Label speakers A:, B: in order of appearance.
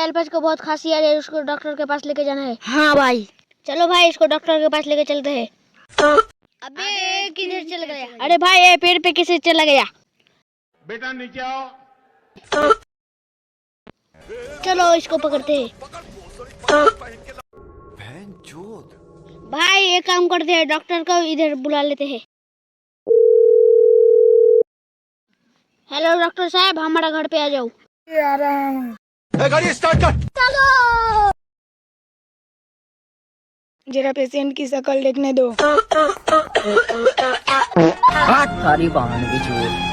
A: अल्पेश को बहुत खांसी आ रही है, उसको डॉक्टर के पास लेके जाना है।
B: हाँ भाई।
A: चलो भाई इसको डॉक्टर के पास लेके चलते हैं। अबे किधर चल गया? अरे भाई ये पेड़ पे कैसे चला गया?
C: बेटा नीचे आओ।
A: चलो इसको पकड़ते हैं। भाई एक काम करते हैं, डॉक्टर को इधर बुला लेते हैं। हेलो डॉक्टर साहब, हमारा घर पे आ जाओ।
B: आ रहा हूँ।
C: गाड़ी स्टार्ट कर।
A: चलो।
B: जरा पेशेंट की शक्ल देखने दो।
D: सारी बहन की झूठ।